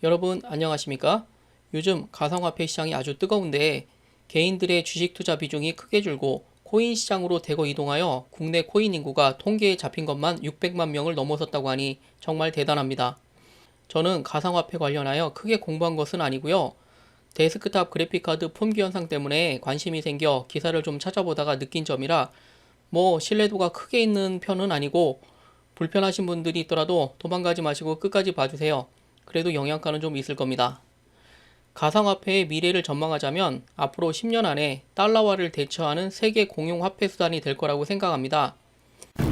여러분 안녕하십니까? 요즘 가상화폐 시장이 아주 뜨거운데 개인들의 주식 투자 비중이 크게 줄고 코인 시장으로 대거 이동하여 국내 코인 인구가 통계에 잡힌 것만 600만 명을 넘어섰다고 하니 정말 대단합니다. 저는 가상화폐 관련하여 크게 공부한 것은 아니고요. 데스크탑 그래픽카드 품귀 현상 때문에 관심이 생겨 기사를 좀 찾아보다가 느낀 점이라 신뢰도가 크게 있는 편은 아니고 불편하신 분들이 있더라도 도망가지 마시고 끝까지 봐주세요. 그래도 영양가는 좀 있을 겁니다. 가상화폐의 미래를 전망하자면 앞으로 10년 안에 달러화를 대처하는 세계 공용 화폐 수단이 될 거라고 생각합니다.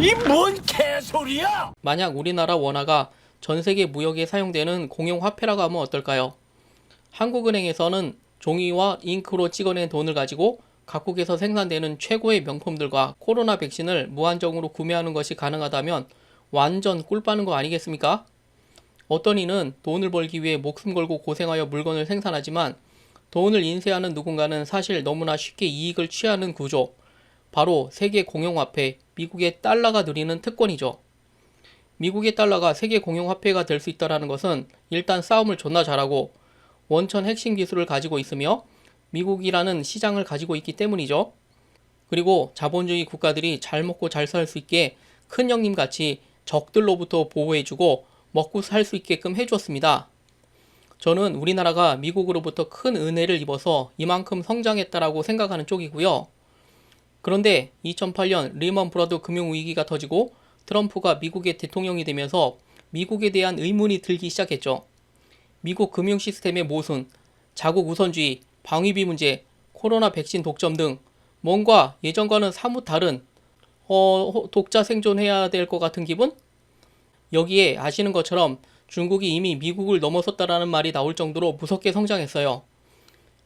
이 뭔 개소리야! 만약 우리나라 원화가 전 세계 무역에 사용되는 공용 화폐라고 하면 어떨까요? 한국은행에서는 종이와 잉크로 찍어낸 돈을 가지고 각국에서 생산되는 최고의 명품들과 코로나 백신을 무한정으로 구매하는 것이 가능하다면 완전 꿀 빠는 거 아니겠습니까? 어떤 이는 돈을 벌기 위해 목숨 걸고 고생하여 물건을 생산하지만 돈을 인쇄하는 누군가는 사실 너무나 쉽게 이익을 취하는 구조, 바로 세계 공용화폐, 미국의 달러가 누리는 특권이죠. 미국의 달러가 세계 공용화폐가 될 수 있다는 것은 일단 싸움을 존나 잘하고 원천 핵심 기술을 가지고 있으며 미국이라는 시장을 가지고 있기 때문이죠. 그리고 자본주의 국가들이 잘 먹고 잘 살 수 있게 큰 형님 같이 적들로부터 보호해주고 먹고 살 수 있게끔 해주었습니다. 저는 우리나라가 미국으로부터 큰 은혜를 입어서 이만큼 성장했다라고 생각하는 쪽이고요. 그런데 2008년 리먼 브라더 금융위기가 터지고 트럼프가 미국의 대통령이 되면서 미국에 대한 의문이 들기 시작했죠. 미국 금융 시스템의 모순, 자국 우선주의, 방위비 문제, 코로나 백신 독점 등 뭔가 예전과는 사뭇 다른 독자 생존해야 될 것 같은 기분? 여기에 아시는 것처럼 중국이 이미 미국을 넘어섰다라는 말이 나올 정도로 무섭게 성장했어요.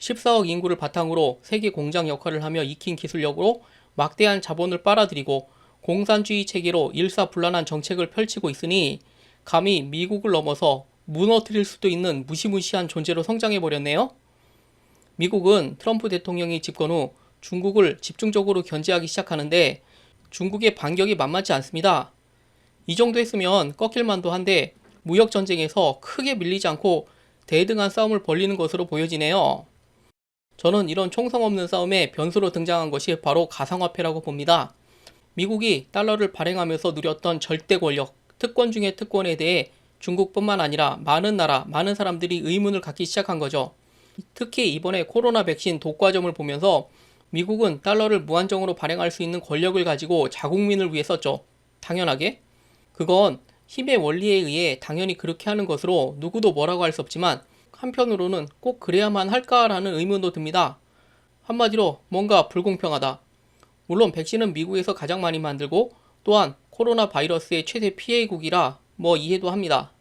14억 인구를 바탕으로 세계 공장 역할을 하며 익힌 기술력으로 막대한 자본을 빨아들이고 공산주의 체계로 일사불란한 정책을 펼치고 있으니 감히 미국을 넘어서 무너뜨릴 수도 있는 무시무시한 존재로 성장해버렸네요. 미국은 트럼프 대통령이 집권 후 중국을 집중적으로 견제하기 시작하는데 중국의 반격이 만만치 않습니다. 이 정도 했으면 꺾일만도 한데 무역전쟁에서 크게 밀리지 않고 대등한 싸움을 벌리는 것으로 보여지네요. 저는 이런 총성 없는 싸움에 변수로 등장한 것이 바로 가상화폐라고 봅니다. 미국이 달러를 발행하면서 누렸던 절대 권력, 특권 중의 특권에 대해 중국뿐만 아니라 많은 나라, 많은 사람들이 의문을 갖기 시작한 거죠. 특히 이번에 코로나 백신 독과점을 보면서 미국은 달러를 무한정으로 발행할 수 있는 권력을 가지고 자국민을 위해 썼죠. 당연하게. 그건 힘의 원리에 의해 당연히 그렇게 하는 것으로 누구도 뭐라고 할 수 없지만 한편으로는 꼭 그래야만 할까라는 의문도 듭니다. 한마디로 뭔가 불공평하다. 물론 백신은 미국에서 가장 많이 만들고 또한 코로나 바이러스의 최대 피해국이라 이해도 합니다.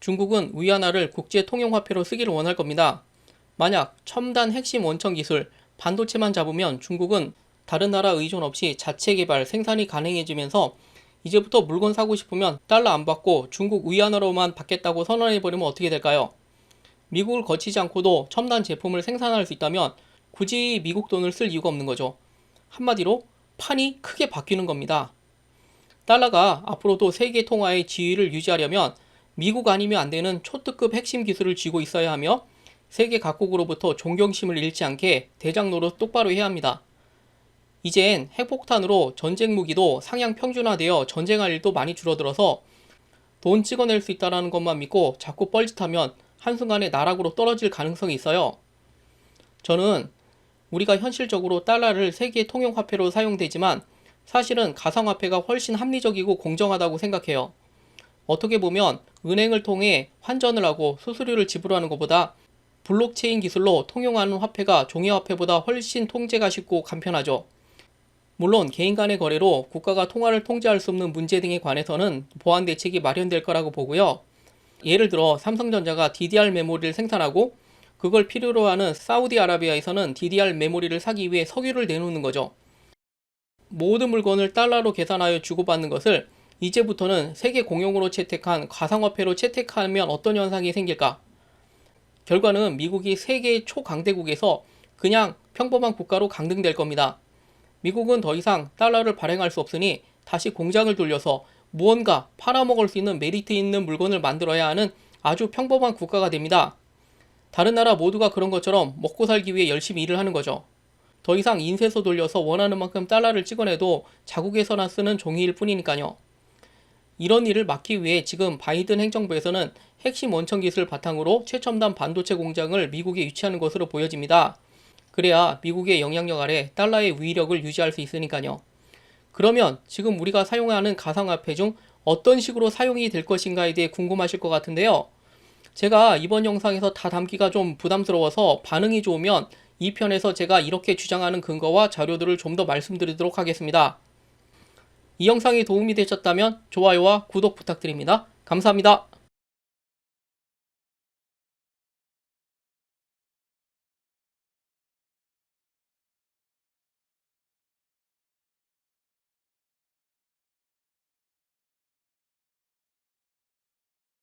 중국은 위안화를 국제 통용화폐로 쓰기를 원할 겁니다. 만약 첨단 핵심 원천 기술, 반도체만 잡으면 중국은 다른 나라 의존 없이 자체 개발, 생산이 가능해지면서 이제부터 물건 사고 싶으면 달러 안 받고 중국 위안화로만 받겠다고 선언해버리면 어떻게 될까요? 미국을 거치지 않고도 첨단 제품을 생산할 수 있다면 굳이 미국 돈을 쓸 이유가 없는 거죠. 한마디로 판이 크게 바뀌는 겁니다. 달러가 앞으로도 세계 통화의 지위를 유지하려면 미국 아니면 안 되는 초특급 핵심 기술을 쥐고 있어야 하며 세계 각국으로부터 존경심을 잃지 않게 대장 노릇 똑바로 해야 합니다. 이젠 핵폭탄으로 전쟁 무기도 상향 평준화되어 전쟁할 일도 많이 줄어들어서 돈 찍어낼 수 있다는 것만 믿고 자꾸 뻘짓하면 한순간에 나락으로 떨어질 가능성이 있어요. 저는 우리가 현실적으로 달러를 세계 통용화폐로 사용되지만 사실은 가상화폐가 훨씬 합리적이고 공정하다고 생각해요. 어떻게 보면 은행을 통해 환전을 하고 수수료를 지불하는 것보다 블록체인 기술로 통용하는 화폐가 종이화폐보다 훨씬 통제가 쉽고 간편하죠. 물론 개인 간의 거래로 국가가 통화를 통제할 수 없는 문제 등에 관해서는 보안 대책이 마련될 거라고 보고요. 예를 들어 삼성전자가 DDR 메모리를 생산하고 그걸 필요로 하는 사우디아라비아에서는 DDR 메모리를 사기 위해 석유를 내놓는 거죠. 모든 물건을 달러로 계산하여 주고받는 것을 이제부터는 세계 공용으로 채택한 가상화폐로 채택하면 어떤 현상이 생길까? 결과는 미국이 세계 초강대국에서 그냥 평범한 국가로 강등될 겁니다. 미국은 더 이상 달러를 발행할 수 없으니 다시 공장을 돌려서 무언가 팔아먹을 수 있는 메리트 있는 물건을 만들어야 하는 아주 평범한 국가가 됩니다. 다른 나라 모두가 그런 것처럼 먹고 살기 위해 열심히 일을 하는 거죠. 더 이상 인쇄소 돌려서 원하는 만큼 달러를 찍어내도 자국에서나 쓰는 종이일 뿐이니까요. 이런 일을 막기 위해 지금 바이든 행정부에서는 핵심 원천 기술을 바탕으로 최첨단 반도체 공장을 미국에 유치하는 것으로 보여집니다. 그래야 미국의 영향력 아래 달러의 위력을 유지할 수 있으니까요. 그러면 지금 우리가 사용하는 가상화폐 중 어떤 식으로 사용이 될 것인가에 대해 궁금하실 것 같은데요. 제가 이번 영상에서 다 담기가 좀 부담스러워서 반응이 좋으면 2편에서 제가 이렇게 주장하는 근거와 자료들을 좀 더 말씀드리도록 하겠습니다. 이 영상이 도움이 되셨다면 좋아요와 구독 부탁드립니다. 감사합니다.